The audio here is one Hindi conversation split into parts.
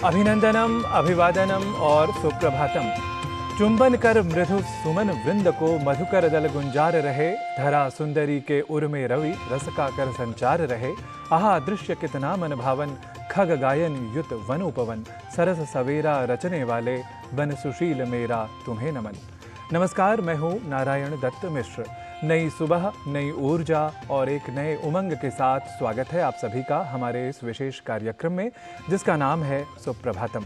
अभिनंदनम, अभिवादनम और सुप्रभातम। चुंबन कर मृदु सुमन वृंद को मधुकर दल गुंजार रहे। धरा सुंदरी के उर्मे रवि रस का कर संचार रहे। आहा दृश्य कितना मन भावन, खग गायन युत वनोपवन। सरस सवेरा रचने वाले बन सुशील मेरा तुम्हें नमन। नमस्कार, मैं हूँ नारायण दत्त मिश्र। नई सुबह, नई ऊर्जा और एक नए उमंग के साथ स्वागत है आप सभी का हमारे इस विशेष कार्यक्रम में, जिसका नाम है सुप्रभातम।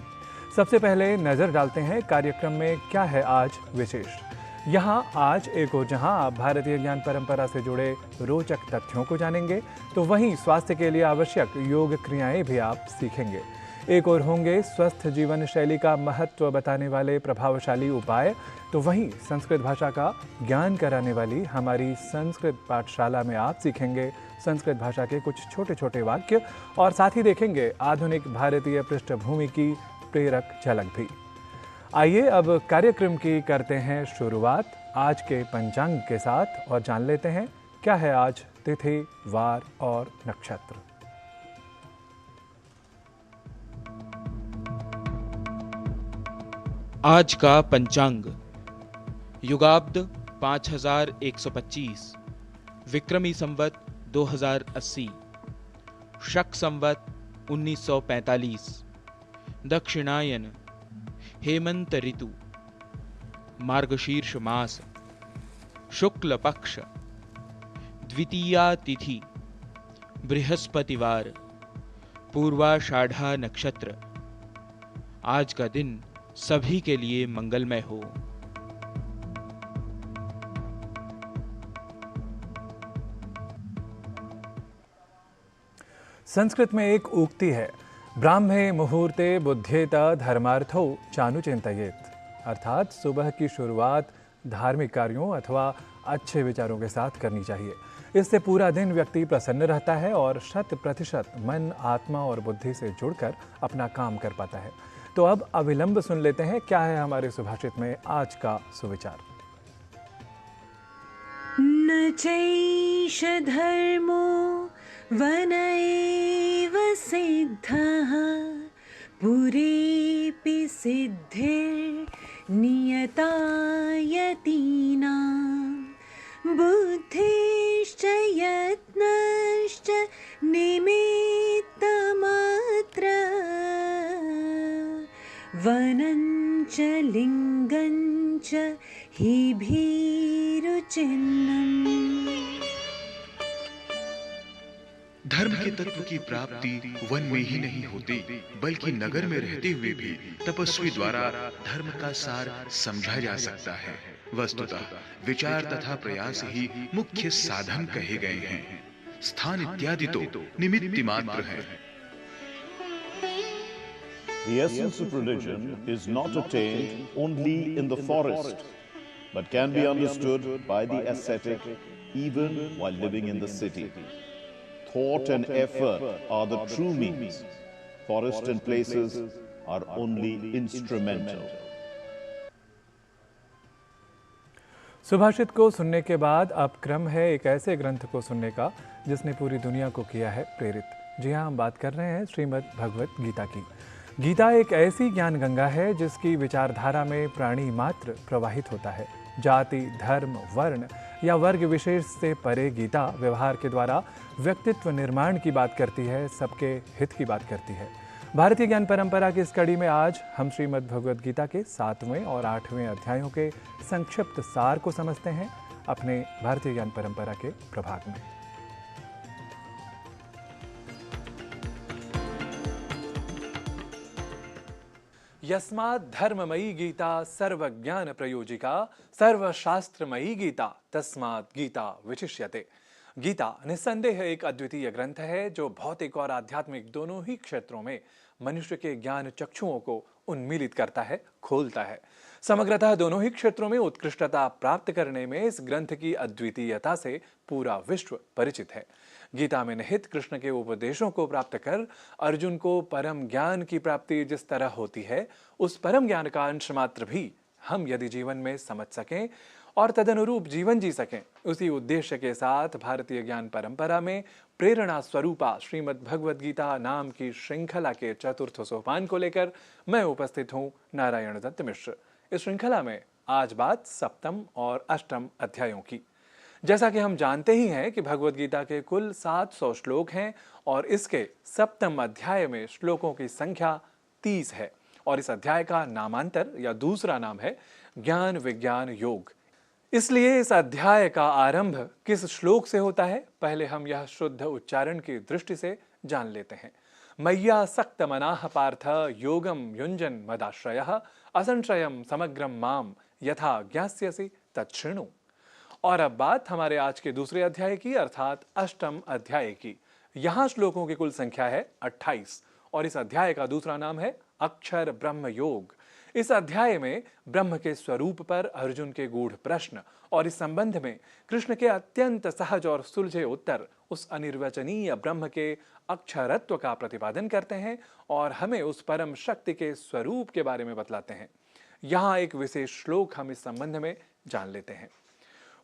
सबसे पहले नजर डालते हैं कार्यक्रम में क्या है आज विशेष। यहाँ आज एक और जहाँ आप भारतीय ज्ञान परंपरा से जुड़े रोचक तथ्यों को जानेंगे, तो वहीं स्वास्थ्य के लिए आवश्यक योग क्रियाएं भी आप सीखेंगे। एक और होंगे स्वस्थ जीवन शैली का महत्व बताने वाले प्रभावशाली उपाय, तो वहीं संस्कृत भाषा का ज्ञान कराने वाली हमारी संस्कृत पाठशाला में आप सीखेंगे संस्कृत भाषा के कुछ छोटे छोटे वाक्य, और साथ ही देखेंगे आधुनिक भारतीय पृष्ठभूमि की प्रेरक झलक भी। आइए अब कार्यक्रम की करते हैं शुरुआत आज के पंचांग के साथ और जान लेते हैं क्या है आज तिथि, वार और नक्षत्र। आज का पंचांग युगाब्द 5125, विक्रमी संवत 2080, शक संवत 1945, दक्षिणायन, हेमंत ऋतु, मार्गशीर्ष मास, शुक्ल पक्ष, द्वितीया तिथि, बृहस्पतिवार, पूर्वाषाढ़ा नक्षत्र। आज का दिन सभी के लिए मंगलमय हो। संस्कृत में एक उक्ति है, ब्राह्मे मुहूर्ते बुद्धेत धर्मार्थो चानुचिंतयेत, अर्थात सुबह की शुरुआत धार्मिक कार्यों अथवा अच्छे विचारों के साथ करनी चाहिए। इससे पूरा दिन व्यक्ति प्रसन्न रहता है और 100% मन, आत्मा और बुद्धि से जुड़कर अपना काम कर पाता है। तो अब अविलंब सुन लेते हैं क्या है हमारे सुभाषित में आज का सुविचार। न चैष धर्मो वन एव सिद्धः, पुरेऽपि सिद्धिर्नियता यतीनां, बुद्धिश्च यत्नश्च निमित्तमात्र, वनञ्च लिङ्गञ्च हि भीरुचिह्नम्। धर्म के तत्व की प्राप्ति वन में ही नहीं होती, बल्कि नगर में रहते हुए भी तपस्वी द्वारा धर्म का सार समझा जा सकता है। वस्तुतः विचार तथा प्रयास ही मुख्य साधन कहे गए हैं। स्थान इत्यादि तो निमित्त मात्र है। The essence of religion is not attained only in the forest, but can be understood by the ascetic even while living in the city. Thought and effort are the true means. Forest and places are only instrumental. सुभाषित को सुनने के बाद अब क्रम है एक ऐसे ग्रंथ को सुनने का जिसने पूरी दुनिया को किया है प्रेरित। जी हाँ, हम बात कर रहे हैं श्रीमद् भगवत गीता की। गीता एक ऐसी ज्ञान गंगा है जिसकी विचारधारा में प्राणी मात्र प्रवाहित होता है। जाति, धर्म, वर्ण या वर्ग विशेष से परे गीता व्यवहार के द्वारा व्यक्तित्व निर्माण की बात करती है, सबके हित की बात करती है। भारतीय ज्ञान परंपरा की इस कड़ी में आज हम श्रीमद् भगवत गीता के 7वें और 8वें अध्यायों के संक्षिप्त सार को समझते हैं अपने भारतीय ज्ञान परंपरा के प्रभाग में। यस्मात् धर्ममयी गीता सर्वज्ञान प्रयोजिका, सर्वशास्त्रमयी गीता तस्मात् गीता विशिष्यते। गीता निस्संदेह एक अद्वितीय ग्रंथ है जो भौतिक और आध्यात्मिक दोनों ही क्षेत्रों में मनुष्य के ज्ञान चक्षुओं को उन्मीलित करता है, खोलता है। समग्रतः दोनों ही क्षेत्रों में उत्कृष्टता प्राप्त करने में इस ग्रंथ की अद्वितीयता से पूरा विश्व परिचित है। गीता में निहित कृष्ण के उपदेशों को प्राप्त कर अर्जुन को परम ज्ञान की प्राप्ति जिस तरह होती है, उस परम ज्ञान का अंश मात्र भी हम यदि जीवन में समझ सकें और तदनुरूप जीवन जी सकें, उसी उद्देश्य के साथ भारतीय ज्ञान परंपरा में प्रेरणा स्वरूपा श्रीमद् भगवद गीता नाम की श्रृंखला के चतुर्थ सोपान को लेकर मैं उपस्थित हूं, नारायण दत्त मिश्र। इस श्रृंखला में आज बात सप्तम और अष्टम अध्यायों की। जैसा कि हम जानते ही हैं कि भगवद गीता के कुल 700 श्लोक हैं और इसके सप्तम अध्याय में श्लोकों की संख्या 30 है और इस अध्याय का नामांतर या दूसरा नाम है ज्ञान विज्ञान योग। इसलिए इस अध्याय का आरंभ किस श्लोक से होता है, पहले हम यह शुद्ध उच्चारण की दृष्टि से जान लेते हैं। मय्या सक्त मनाः पार्थ योगम युञ्जन मदाश्रयः असंशयम समग्रम माम यथा ज्ञास्यसि तच्छृणु। और अब बात हमारे आज के दूसरे अध्याय की अर्थात अष्टम अध्याय की। यहाँ श्लोकों की कुल संख्या है 28 और इस अध्याय का दूसरा नाम है अक्षर ब्रह्म योग। इस अध्याय में ब्रह्म के स्वरूप पर अर्जुन के गूढ़ प्रश्न और इस संबंध में कृष्ण के अत्यंत सहज और सुलझे उत्तर उस अनिर्वचनीय ब्रह्म के अक्षरत्व का प्रतिपादन करते हैं और हमें उस परम शक्ति के स्वरूप के बारे में बतलाते हैं। यहाँ एक विशेष श्लोक हम इस संबंध में जान लेते हैं।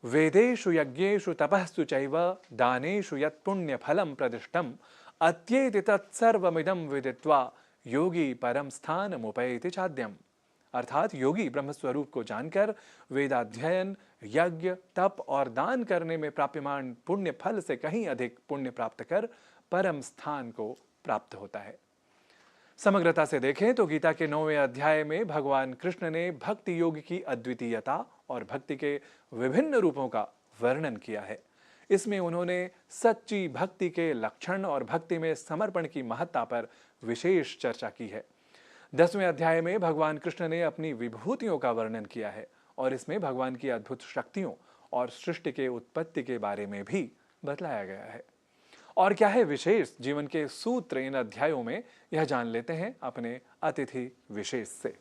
वेदेषु यज्ञेषु तपःसु चैव दानेषु यत् पुण्य फलं प्रदिष्टम् अत्येति तत्सर्वमिदं विदित्वा योगी परम स्थानमुपैति चाद्यम। अर्थात योगी ब्रह्म स्वरूप को जानकर वेदाध्ययन, यज्ञ, तप और दान करने में प्राप्यमान पुण्य फल से कहीं अधिक पुण्य प्राप्त कर परम स्थान को प्राप्त होता है। समग्रता से देखें तो गीता के 9वें अध्याय में भगवान कृष्ण ने भक्ति योग की अद्वितीयता और भक्ति के विभिन्न रूपों का वर्णन किया है। इसमें उन्होंने सच्ची भक्ति के लक्षण और भक्ति में समर्पण की महत्ता पर विशेष चर्चा की है। 10वें अध्याय में भगवान कृष्ण ने अपनी विभूतियों का वर्णन किया है और इसमें भगवान की अद्भुत शक्तियों और सृष्टि के उत्पत्ति के बारे में भी बतलाया गया है। और क्या है विशेष जीवन के सूत्र इन अध्यायों में, यह जान लेते हैं अपने अतिथि विशेष से।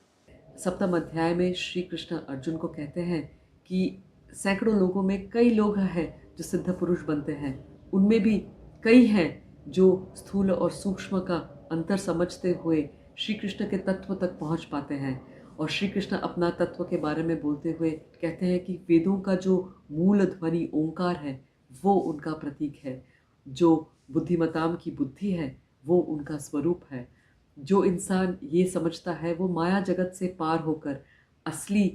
सप्तम अध्याय में श्री कृष्ण अर्जुन को कहते हैं कि सैकड़ों लोगों में कई लोग हैं जो सिद्ध पुरुष बनते हैं, उनमें भी कई हैं जो स्थूल और सूक्ष्म का अंतर समझते हुए श्री कृष्ण के तत्व तक पहुंच पाते हैं। और श्री कृष्ण अपना तत्व के बारे में बोलते हुए कहते हैं कि वेदों का जो मूल ध्वनि ओंकार है वो उनका प्रतीक है, जो बुद्धिमताम की बुद्धि है वो उनका स्वरूप है। जो इंसान ये समझता है वो माया जगत से पार होकर असली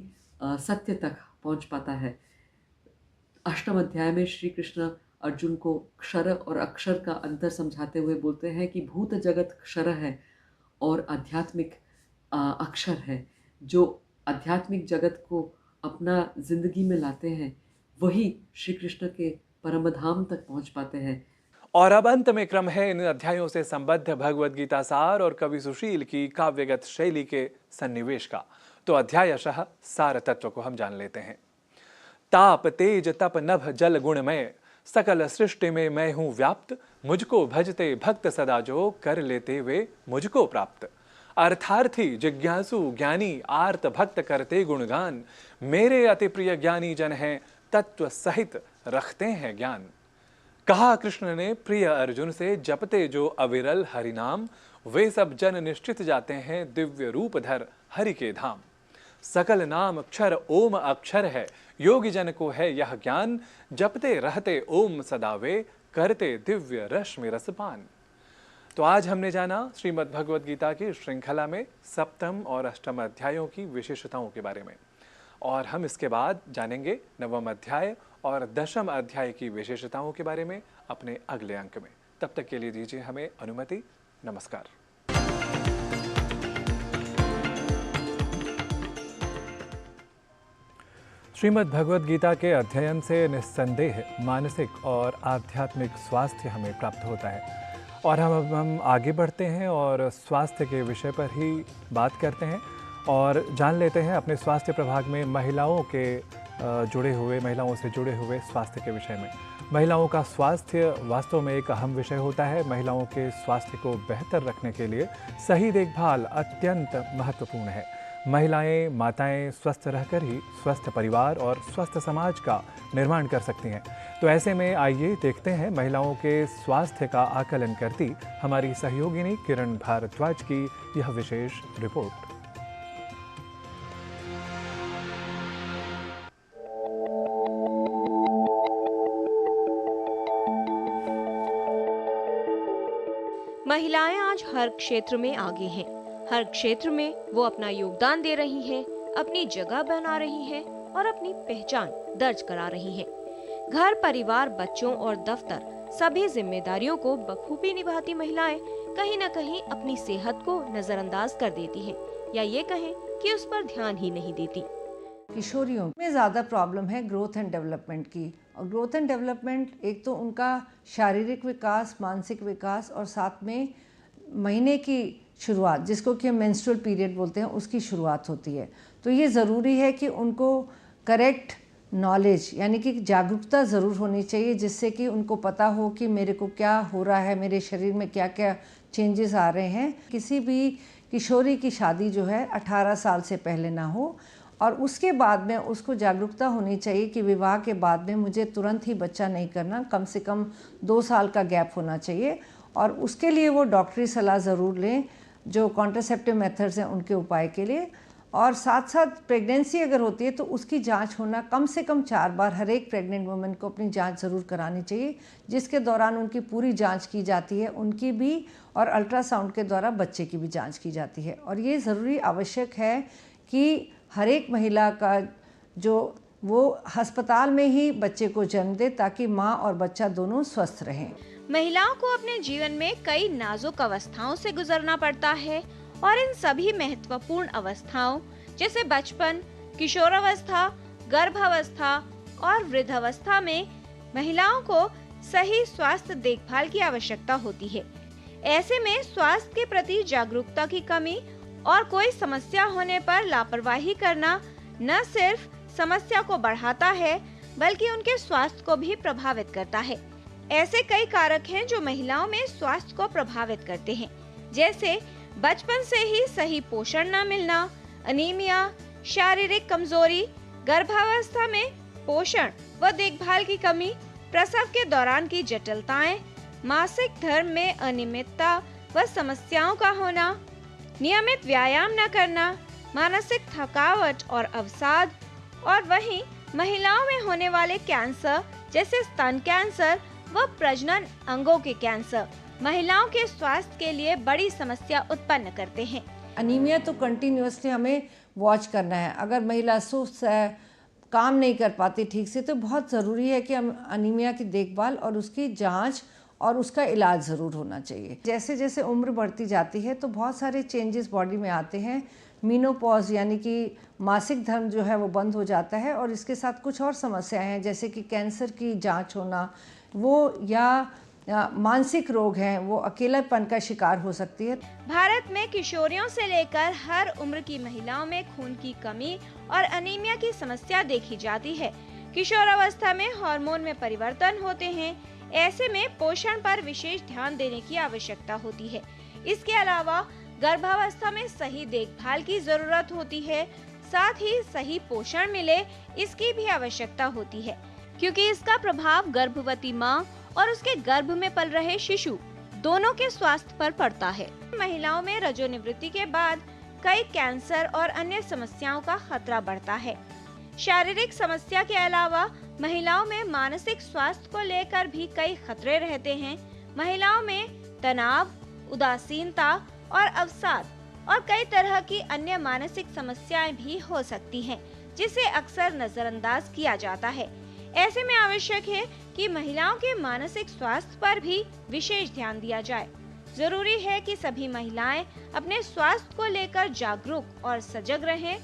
सत्य तक पहुंच पाता है। अष्टम अध्याय में श्री कृष्ण अर्जुन को क्षर और अक्षर का अंतर समझाते हुए बोलते हैं कि भूत जगत क्षर है और आध्यात्मिक अक्षर है। जो आध्यात्मिक जगत को अपना जिंदगी में लाते हैं वही श्री कृष्ण के परम धाम तक पहुंच पाते हैं। और अब अंत में क्रम है इन अध्यायों से संबद्ध भगवद गीता सार और कवि सुशील की काव्यगत शैली के सन्निवेश का। तो अध्यायशः सार तत्व को हम जान लेते हैं। ताप तेज तप नभ जल गुणमय सकल सृष्टि में मैं हूं व्याप्त, मुझको भजते भक्त सदा जो कर लेते वे मुझको प्राप्त। अर्थार्थी जिज्ञासु ज्ञानी आर्त भक्त करते गुणगान, मेरे अति प्रिय ज्ञानी जन हैं तत्व सहित रखते हैं ज्ञान। कहा कृष्ण ने प्रिय अर्जुन से, जपते जो अविरल हरि नाम, वे सब जन निश्चित जाते हैं दिव्य रूप धर हरि के धाम। सकल नाम अक्षर ओम अक्षर है, योगी जन को है यह ज्ञान, जपते रहते ओम सदा वे, करते दिव्य रश्मि रसपान। तो आज हमने जाना श्रीमद् भगवद गीता की श्रृंखला में सप्तम और अष्टम अध्यायों की विशेषताओं के बारे में, और हम इसके बाद जानेंगे नवम अध्याय और दशम अध्याय की विशेषताओं के बारे में अपने अगले अंक में। तब तक के लिए दीजिए हमें अनुमति। नमस्कार। श्रीमद् भगवद गीता के अध्ययन से निस्संदेह मानसिक और आध्यात्मिक स्वास्थ्य हमें प्राप्त होता है। और हम आगे बढ़ते हैं और स्वास्थ्य के विषय पर ही बात करते हैं और जान लेते हैं अपने स्वास्थ्य प्रभाग में महिलाओं से जुड़े हुए स्वास्थ्य के विषय में। महिलाओं का स्वास्थ्य वास्तव में एक अहम विषय होता है। महिलाओं के स्वास्थ्य को बेहतर रखने के लिए सही देखभाल अत्यंत महत्वपूर्ण है। महिलाएं, माताएं स्वस्थ रहकर ही स्वस्थ परिवार और स्वस्थ समाज का निर्माण कर सकती हैं। तो ऐसे में आइए देखते हैं महिलाओं के स्वास्थ्य का आकलन करती हमारी सहयोगिनी किरण भारद्वाज की यह विशेष रिपोर्ट। महिलाएं आज हर क्षेत्र में आगे हैं। हर क्षेत्र में वो अपना योगदान दे रही हैं, अपनी जगह बना रही हैं और अपनी पहचान दर्ज करा रही हैं। घर, परिवार, बच्चों और दफ्तर सभी जिम्मेदारियों को बखूबी निभाती महिलाएं कहीं न कहीं अपनी सेहत को नजरअंदाज कर देती हैं, या ये कहें कि उस पर ध्यान ही नहीं देती। किशोरियों में ज़्यादा प्रॉब्लम है ग्रोथ एंड डेवलपमेंट की। और ग्रोथ एंड डेवलपमेंट एक तो उनका शारीरिक विकास, मानसिक विकास और साथ में महीने की शुरुआत, जिसको कि हम मेंस्ट्रुअल पीरियड बोलते हैं, उसकी शुरुआत होती है। तो ये ज़रूरी है कि उनको करेक्ट नॉलेज यानी कि जागरूकता ज़रूर होनी चाहिए, जिससे कि उनको पता हो कि मेरे को क्या हो रहा है, मेरे शरीर में क्या क्या चेंजेस आ रहे हैं। किसी भी किशोरी की शादी जो है 18 साल से पहले ना हो, और उसके बाद में उसको जागरूकता होनी चाहिए कि विवाह के बाद में मुझे तुरंत ही बच्चा नहीं करना, कम से कम 2 साल का गैप होना चाहिए। और उसके लिए वो डॉक्टरी सलाह ज़रूर लें, जो कॉन्ट्रासेप्टिव मेथड्स हैं उनके उपाय के लिए। और साथ साथ प्रेगनेंसी अगर होती है तो उसकी जांच होना कम से कम 4 बार हर एक प्रेग्नेंट वुमेन को अपनी जांच ज़रूर करानी चाहिए, जिसके दौरान उनकी पूरी जांच की जाती है, उनकी भी, और अल्ट्रासाउंड के द्वारा बच्चे की भी जांच की जाती है। और ये ज़रूरी आवश्यक है कि हर एक महिला का जो वो अस्पताल में ही बच्चे को जन्म दे, ताकि माँ और बच्चा दोनों स्वस्थ रहें। महिलाओं को अपने जीवन में कई नाजुक अवस्थाओं से गुजरना पड़ता है, और इन सभी महत्वपूर्ण अवस्थाओं जैसे बचपन, किशोरावस्था, गर्भावस्था और वृद्धावस्था में महिलाओं को सही स्वास्थ्य देखभाल की आवश्यकता होती है। ऐसे में स्वास्थ्य के प्रति जागरूकता की कमी और कोई समस्या होने पर लापरवाही करना न सिर्फ समस्या को बढ़ाता है, बल्कि उनके स्वास्थ्य को भी प्रभावित करता है। ऐसे कई कारक हैं जो महिलाओं में स्वास्थ्य को प्रभावित करते हैं, जैसे बचपन से ही सही पोषण न मिलना, अनीमिया, शारीरिक कमजोरी, गर्भावस्था में पोषण व देखभाल की कमी, प्रसव के दौरान की जटिलताएं, मासिक धर्म में अनियमितता व समस्याओं का होना, नियमित व्यायाम न करना, मानसिक थकावट और अवसाद, और वहीं महिलाओं में होने वाले कैंसर जैसे स्तन कैंसर व प्रजनन अंगों के कैंसर महिलाओं के स्वास्थ्य के लिए बड़ी समस्या उत्पन्न करते हैं। अनीमिया तो कंटिन्यूसली हमें वॉच करना है। अगर महिला सुस्त है, काम नहीं कर पाती ठीक से, तो बहुत ज़रूरी है कि हम अनीमिया की देखभाल और उसकी जांच और उसका इलाज ज़रूर होना चाहिए। जैसे जैसे उम्र बढ़ती जाती है तो बहुत सारे चेंजेस बॉडी में आते हैं। मीनोपॉज यानी कि मासिक धर्म जो है वो बंद हो जाता है, और इसके साथ कुछ और समस्याएं हैं, जैसे कि कैंसर की जांच होना, वो या मानसिक रोग हैं, वो अकेलापन का शिकार हो सकती है। भारत में किशोरियों से लेकर हर उम्र की महिलाओं में खून की कमी और अनीमिया की समस्या देखी जाती है। किशोरावस्था में हार्मोन में परिवर्तन होते हैं। ऐसे में पोषण पर विशेष ध्यान देने की आवश्यकता होती है। इसके अलावा गर्भावस्था में सही देखभाल की जरूरत होती है, साथ ही सही पोषण मिले इसकी भी आवश्यकता होती है, क्योंकि इसका प्रभाव गर्भवती माँ और उसके गर्भ में पल रहे शिशु दोनों के स्वास्थ्य पर पड़ता है। महिलाओं में रजोनिवृत्ति के बाद कई कैंसर और अन्य समस्याओं का खतरा बढ़ता है। शारीरिक समस्या के अलावा महिलाओं में मानसिक स्वास्थ्य को लेकर भी कई खतरे रहते हैं। महिलाओं में तनाव, उदासीनता और अवसाद और कई तरह की अन्य मानसिक समस्याएं भी हो सकती हैं, जिसे अक्सर नजरअंदाज किया जाता है। ऐसे में आवश्यक है कि महिलाओं के मानसिक स्वास्थ्य पर भी विशेष ध्यान दिया जाए। जरूरी है कि सभी महिलाएं अपने स्वास्थ्य को लेकर जागरूक और सजग रहें,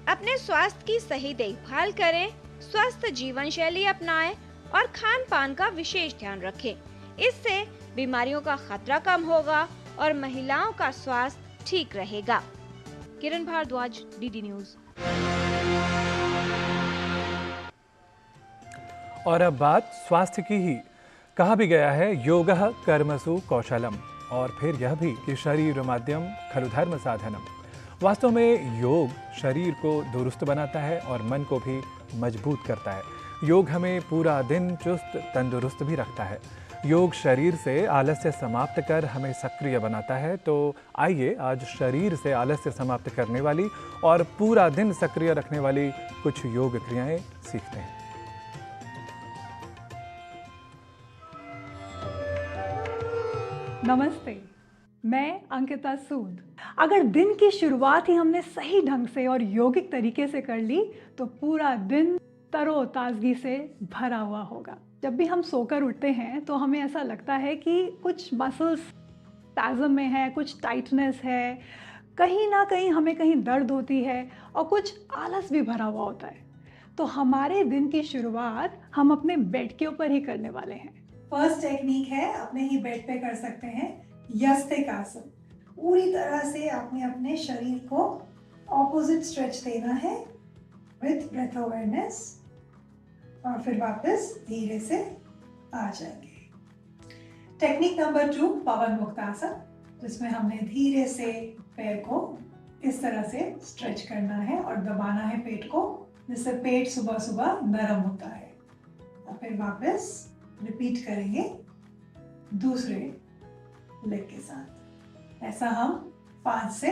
अपने स्वास्थ्य की सही देखभाल करें, स्वस्थ जीवन शैली अपनाएं और खान पान का विशेष ध्यान रखें। इससे बीमारियों का खतरा कम होगा और महिलाओं का स्वास्थ्य ठीक रहेगा। किरण भारद्वाज, डीडी न्यूज। और अब बात स्वास्थ्य की ही। कहा भी गया है योगः कर्मसु कौशलम, और फिर यह भी कि शरीर माध्यम खलु धर्म साधनम। वास्तव में योग शरीर को दुरुस्त बनाता है और मन को भी मजबूत करता है। योग हमें पूरा दिन चुस्त तंदुरुस्त भी रखता है। योग शरीर से आलस्य समाप्त कर हमें सक्रिय बनाता है। तो आइए आज शरीर से आलस्य समाप्त करने वाली और पूरा दिन सक्रिय रखने वाली कुछ योग क्रियाएं सीखते हैं। नमस्ते, मैं अंकिता सूद। अगर दिन की शुरुआत ही हमने सही ढंग से और यौगिक तरीके से कर ली तो पूरा दिन तरोताज़गी से भरा हुआ होगा। जब भी हम सोकर उठते हैं तो हमें ऐसा लगता है कि कुछ मसल्स स्पैज़म में है, कुछ टाइटनेस है, कहीं ना कहीं हमें कहीं दर्द होती है और कुछ आलस भी भरा हुआ होता है। तो हमारे दिन की शुरुआत हम अपने बेड के ऊपर ही करने वाले हैं। फर्स्ट टेक्निक है, अपने ही बेड पे कर सकते हैं यस्तिक आसन। पूरी तरह से आपने अपने शरीर को ऑपोजिट स्ट्रेच देना है विथ ब्रेथ अवेयरनेस और फिर वापस धीरे से आ जाएंगे। टेक्निक नंबर 2, पवन मुक्त आसन, जिसमें हमने धीरे से पैर को इस तरह से स्ट्रेच करना है और दबाना है पेट को, जिससे पेट सुबह सुबह नरम होता है। और फिर वापस रिपीट करेंगे दूसरे लेग के साथ। ऐसा हम 5 से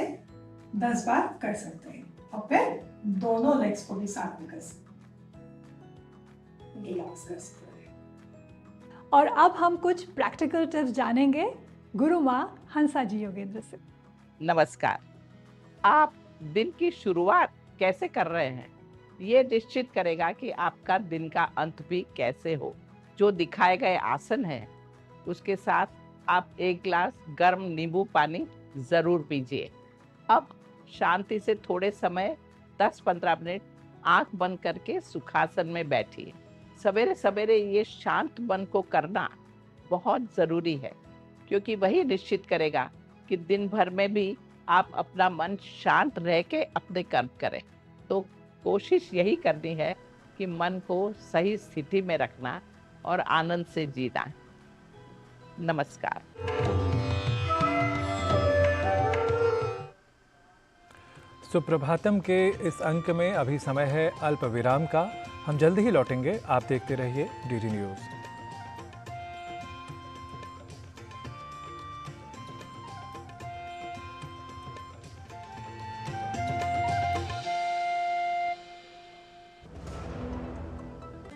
10 बार कर सकते हैं और फिर दोनों लेग्स को भी साथ में कर सकते हैं, रिलैक्स कर सकते हैं। और अब हम कुछ प्रैक्टिकल टिप्स जानेंगे गुरु माँ हंसा जी योगेंद्र से। नमस्कार। आप दिन की शुरुआत कैसे कर रहे हैं, ये निश्चित करेगा कि आपका दिन का अंत भी कैसे हो। जो दिखाए गए आसन है उसके साथ आप 1 गिलास गर्म नींबू पानी ज़रूर पीजिए। अब शांति से थोड़े समय 10-15 मिनट आंख बंद करके सुखासन में बैठिए। सवेरे सवेरे ये शांत मन को करना बहुत ज़रूरी है, क्योंकि वही निश्चित करेगा कि दिन भर में भी आप अपना मन शांत रह के अपने कर्म करें। तो कोशिश यही करनी है कि मन को सही स्थिति में रखना और आनंद से जीना। नमस्कार। सुप्रभातम के इस अंक में अभी समय है अल्प विराम का। हम जल्द ही लौटेंगे। आप देखते रहिए डीडी न्यूज़।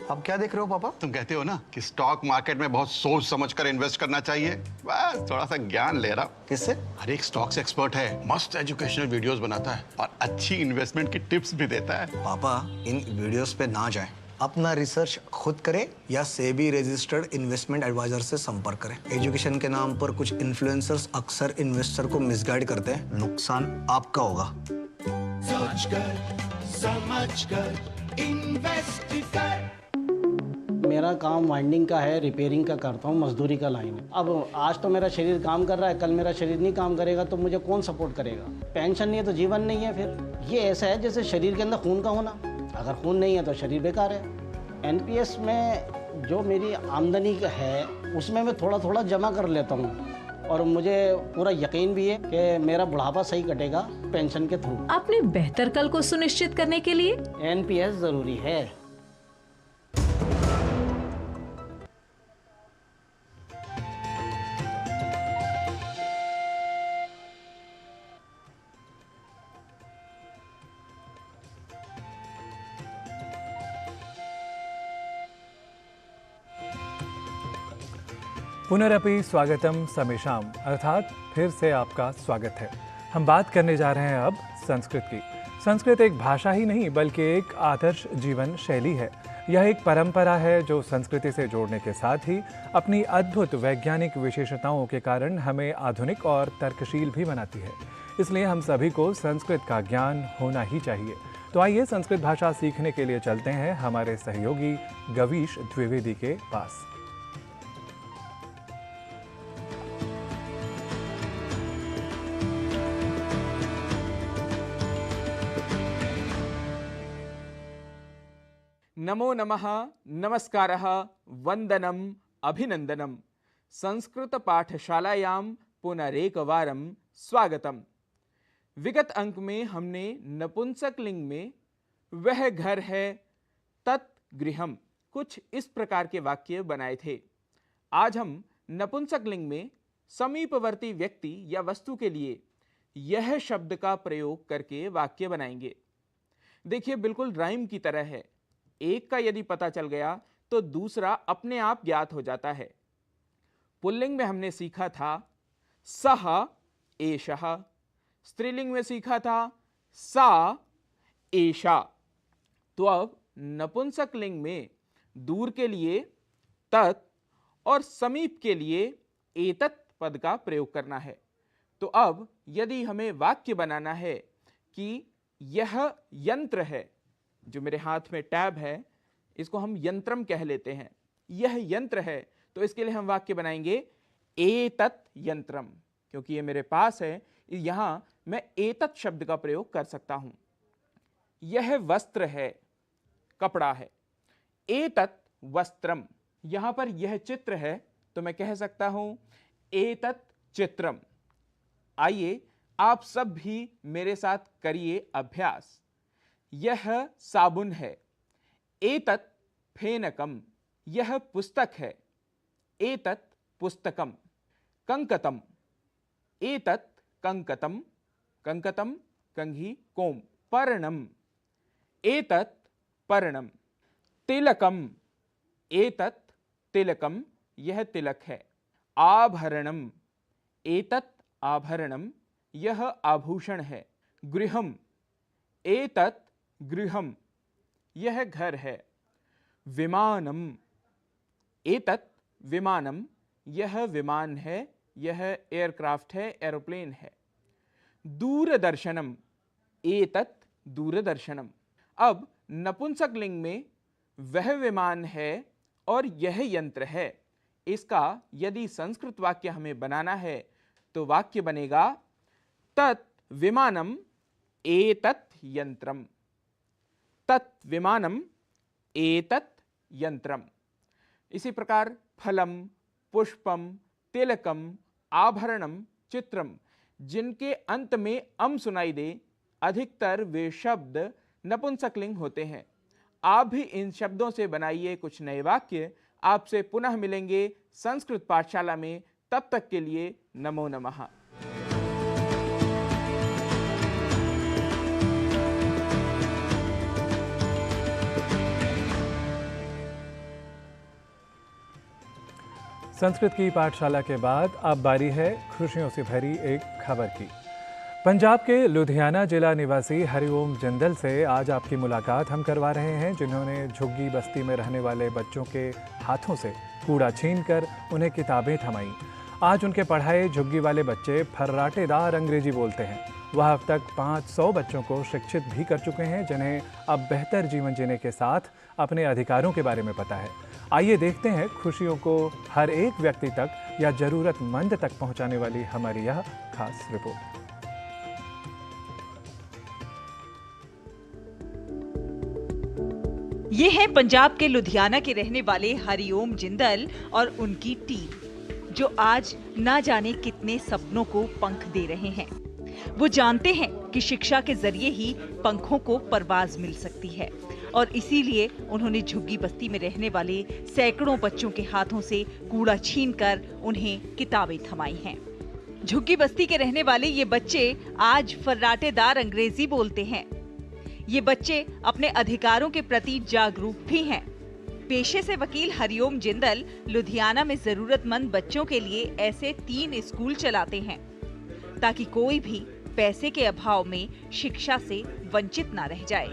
अब क्या देख रहे हो पापा? तुम कहते हो ना कि स्टॉक मार्केट में बहुत सोच समझकर इन्वेस्ट करना चाहिए, बस थोड़ा सा ज्ञान ले रहा हूं। किससे? हर एक स्टॉक्स एक्सपर्ट है, मस्त एजुकेशनल वीडियोस बनाता है और अच्छी इन्वेस्टमेंट की टिप्स भी देता है। पापा इन वीडियोस पे ना जाएं, अपना रिसर्च खुद करें या सेबी रजिस्टर्ड इन्वेस्टमेंट एडवाइजर से संपर्क करें। एजुकेशन के नाम पर कुछ इन्फ्लुएंसर्स अक्सर इन्वेस्टर को मिसगाइड करते हैं, नुकसान आपका होगा। सोच कर समझ कर इन्वेस्ट कर। मेरा काम वाइंडिंग का है, रिपेयरिंग का करता हूँ, मजदूरी का लाइन है। अब आज तो मेरा शरीर काम कर रहा है, कल मेरा शरीर नहीं काम करेगा तो मुझे कौन सपोर्ट करेगा? पेंशन नहीं है तो जीवन नहीं है। फिर ये ऐसा है जैसे शरीर के अंदर खून का होना, अगर खून नहीं है तो शरीर बेकार है। एनपीएस में जो मेरी आमदनी है उसमें मैं थोड़ा थोड़ा जमा कर लेता हूँ और मुझे पूरा यकीन भी है कि मेरा बुढ़ापा सही कटेगा पेंशन के थ्रू। अपने बेहतर कल को सुनिश्चित करने के लिए एनपीएस जरूरी है। पुनरपि स्वागतम समेशाम, अर्थात फिर से आपका स्वागत है। हम बात करने जा रहे हैं अब संस्कृत की। संस्कृत एक भाषा ही नहीं बल्कि एक आदर्श जीवन शैली है। यह एक परंपरा है जो संस्कृति से जोड़ने के साथ ही अपनी अद्भुत वैज्ञानिक विशेषताओं के कारण हमें आधुनिक और तर्कशील भी बनाती है। इसलिए हम सभी को संस्कृत का ज्ञान होना ही चाहिए। तो आइए संस्कृत भाषा सीखने के लिए चलते हैं हमारे सहयोगी गवीश द्विवेदी के पास। नमो नमः, नमस्कारः, वंदनम, अभिनंदनम। संस्कृत पाठशालायां पुनरेकवारं स्वागतम। विगत अंक में हमने नपुंसक लिंग में वह घर है तत् गृहम कुछ इस प्रकार के वाक्य बनाए थे। आज हम नपुंसक लिंग में समीपवर्ती व्यक्ति या वस्तु के लिए यह शब्द का प्रयोग करके वाक्य बनाएंगे। देखिए, बिल्कुल राइम की तरह है। एक का यदि पता चल गया तो दूसरा अपने आप ज्ञात हो जाता है। पुल्लिंग में हमने सीखा था सः एषः। स्त्रीलिंग में सीखा था सा एषा। तो अब नपुंसक लिंग में दूर के लिए तत् और समीप के लिए एतत् पद का प्रयोग करना है। तो अब यदि हमें वाक्य बनाना है कि यह यंत्र है, जो मेरे हाथ में टैब है इसको हम यंत्रम कह लेते हैं, यह यंत्र है, तो इसके लिए हम वाक्य बनाएंगे एतत् यंत्रम। क्योंकि ये मेरे पास है, यहां मैं एतत् शब्द का प्रयोग कर सकता हूं। यह वस्त्र है, कपड़ा है, एतत् वस्त्रम। यहां पर यह चित्र है तो मैं कह सकता हूं एतत् चित्रम। आइए आप सब भी मेरे साथ करिए अभ्यास। यह साबुन है, एतत् फेनकम। यह पुस्तक है, एतत् पुस्तकम। कंकतम, एतत् कंकतम। कंकतम कंघी कोम। पर्णम, एतत् पर्णम। तिलकम, एतत् तिलकम। यह तिलक है। आभरणम, एतत् आभरणम। यह आभूषण है। गृहम, एतत् गृहम। यह घर है। विमानम, एतत् विमानम। यह विमान है, यह एयरक्राफ्ट है, एरोप्लेन है। दूरदर्शनम, एतत् दूरदर्शनम। अब नपुंसक लिंग में वह विमान है और यह यंत्र है। इसका यदि संस्कृत वाक्य हमें बनाना है तो वाक्य बनेगा तत् विमानम एतत् यंत्रम। तत् विमानम एतत् यंत्रम। इसी प्रकार फलम, पुष्पम, तिलकम, आभरणम, चित्रम, जिनके अंत में अम सुनाई दे, अधिकतर वे शब्द नपुंसकलिंग होते हैं। आप भी इन शब्दों से बनाइए कुछ नए वाक्य। आपसे पुनः मिलेंगे संस्कृत पाठशाला में। तब तक के लिए नमो नमः। संस्कृत की पाठशाला के बाद अब बारी है खुशियों से भरी एक खबर की। पंजाब के लुधियाना जिला निवासी हरिओम जिंदल से आज आपकी मुलाकात हम करवा रहे हैं, जिन्होंने झुग्गी बस्ती में रहने वाले बच्चों के हाथों से कूड़ा छीनकर उन्हें किताबें थमाई। आज उनके पढ़ाए झुग्गी वाले बच्चे फर्राटेदार अंग्रेजी बोलते हैं। वह अब तक 500 बच्चों को शिक्षित भी कर चुके हैं, जिन्हें अब बेहतर जीवन जीने के साथ अपने अधिकारों के बारे में पता है। आइए देखते हैं खुशियों को हर एक व्यक्ति तक या जरूरतमंद तक पहुंचाने वाली हमारी यह खास रिपोर्ट। ये हैं पंजाब के लुधियाना के रहने वाले हरिओम जिंदल और उनकी टीम, जो आज ना जाने कितने सपनों को पंख दे रहे हैं। वो जानते हैं कि शिक्षा के जरिए ही पंखों को परवाज मिल सकती है, और इसीलिए उन्होंने झुग्गी बस्ती में रहने वाले सैकड़ों बच्चों के हाथों से कूड़ा छीनकर उन्हें किताबें थमाई हैं। झुग्गी बस्ती के रहने वाले ये बच्चे आज फर्राटेदार अंग्रेजी बोलते हैं। ये बच्चे अपने अधिकारों के प्रति जागरूक भी हैं। पेशे से वकील हरिओम जिंदल लुधियाना में जरूरतमंद बच्चों के लिए ऐसे 3 स्कूल चलाते हैं, ताकि कोई भी पैसे के अभाव में शिक्षा से वंचित ना रह जाए।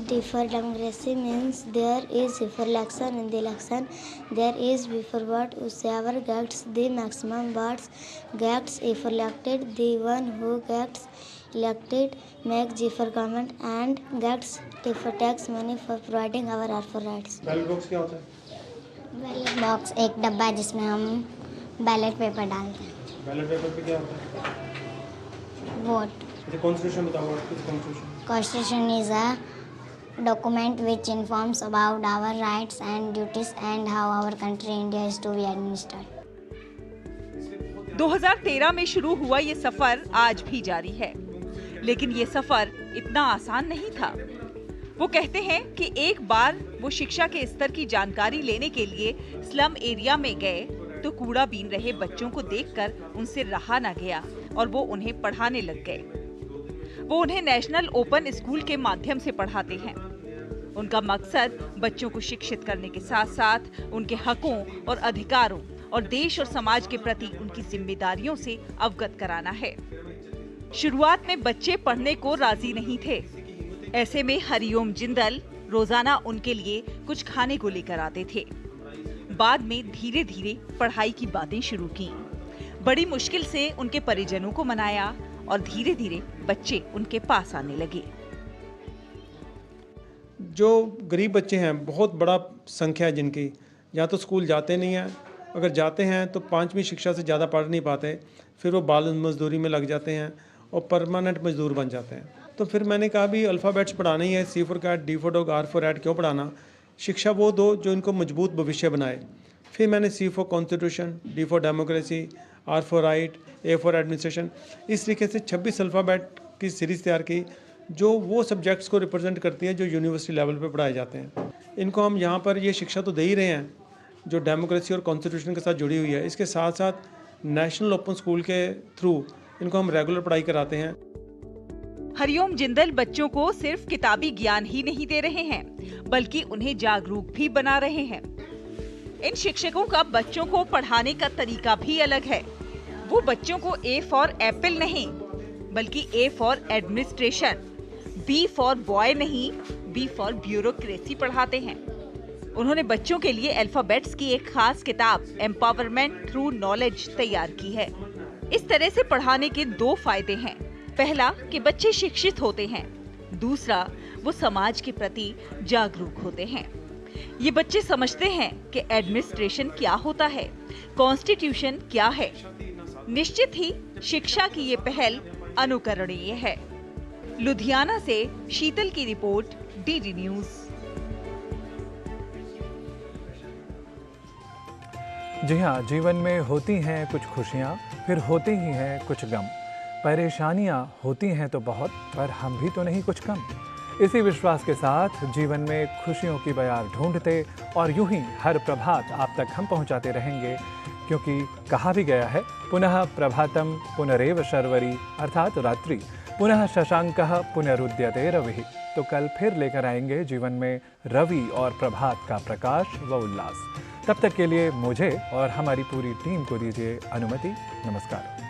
Deferred democracy means there is before election. In the election, there is before vote whoever gets the maximum votes gets elected. The one who gets elected makes defer government and gets defer tax money for providing our rights. Ballot box क्या होता है? बैलेट बॉक्स एक डब्बा है जिसमें हम बैलेट पेपर डालते हैं। बैलेट पेपर पे क्या होता है? वोट। कॉन्स्टिट्यूशन बताओ, constitution. Constitution is a document which informs about our rights and duties and how our country India is to be administered. 2013 में शुरू हुआ ये सफर आज भी जारी है, लेकिन ये सफर इतना आसान नहीं था। वो कहते हैं कि एक बार वो शिक्षा के स्तर की जानकारी लेने के लिए स्लम एरिया में गए तो कूड़ा बीन रहे बच्चों को देखकर उनसे रहा ना गया और वो उन्हें पढ़ाने लग गए। वो उन्हें नेशनल ओपन स्कूल के माध्यम से पढ़ाते हैं। उनका मकसद बच्चों को शिक्षित करने के साथ साथ उनके हकों और अधिकारों और देश और समाज के प्रति उनकी जिम्मेदारियों से अवगत कराना है। शुरुआत में बच्चे पढ़ने को राजी नहीं थे। ऐसे में हरिओम जिंदल रोजाना उनके लिए कुछ खाने को लेकर आते थे। बाद में धीरे धीरे पढ़ाई की बातें शुरू की। बड़ी मुश्किल से उनके परिजनों को मनाया और धीरे धीरे बच्चे उनके पास आने लगे। जो गरीब बच्चे हैं, बहुत बड़ा संख्या है जिनकी या तो स्कूल जाते नहीं हैं, अगर जाते हैं तो 5वीं शिक्षा से ज़्यादा पढ़ नहीं पाते, फिर वो बाल मजदूरी में लग जाते हैं और परमानेंट मजदूर बन जाते हैं। तो फिर मैंने कहा भी अल्फ़ाबेट्स पढ़ाना ही है, C for cat, D for dog, R for rat क्यों पढ़ाना, शिक्षा वो दो जो इनको मजबूत भविष्य बनाए। फिर मैंने C for constitution, D for democracy, R for right, A for administration, इस तरीके से 26 अल्फ़ाबेट की सीरीज़ तैयार की जो वो सब्जेक्ट्स को रिप्रेजेंट करती है जो यूनिवर्सिटी लेवल पे पढ़ाए जाते हैं। इनको हम यहाँ पर ये शिक्षा तो दे ही रहे हैं जो डेमोक्रेसी और कॉन्स्टिट्यूशन के साथ जुड़ी हुई है। इसके साथ साथ नेशनल ओपन स्कूल के थ्रू इनको हम रेगुलर पढ़ाई कराते हैं। हरिओम जिंदल बच्चों को सिर्फ किताबी ज्ञान ही नहीं दे रहे हैं, बल्कि उन्हें जागरूक भी बना रहे हैं। इन शिक्षकों का बच्चों को पढ़ाने का तरीका भी अलग है। वो बच्चों को A फॉर एप्पल नहीं, बल्कि A for administration, B for boy नहीं, B फॉर ब्यूरोक्रेसी पढ़ाते हैं। उन्होंने बच्चों के लिए अल्फाबेट्स की एक खास किताब एम्पावरमेंट थ्रू नॉलेज तैयार की है। इस तरह से पढ़ाने के 2 फायदे हैं। पहला कि बच्चे शिक्षित होते हैं, दूसरा वो समाज के प्रति जागरूक होते हैं। ये बच्चे समझते हैं कि एडमिनिस्ट्रेशन क्या होता है, कॉन्स्टिट्यूशन क्या है। निश्चित ही शिक्षा की ये पहल अनुकरणीय है। लुधियाना से शीतल की रिपोर्ट, डीडी न्यूज। जी हाँ, जीवन में होती हैं कुछ खुशियाँ, फिर होते ही हैं कुछ गम। परेशानियाँ होती हैं तो बहुत, पर हम भी तो नहीं कुछ कम। इसी विश्वास के साथ जीवन में खुशियों की बयार ढूंढते और यूं ही हर प्रभात आप तक हम पहुंचाते रहेंगे, क्योंकि कहा भी गया है पुनः प्रभातम पुनरेव शर्वरी, अर्थात रात्रि पुनः शशांकः पुनरुद्यते रविः। तो कल फिर लेकर आएंगे जीवन में रवि और प्रभात का प्रकाश व उल्लास। तब तक के लिए मुझे और हमारी पूरी टीम को दीजिए अनुमति। नमस्कार।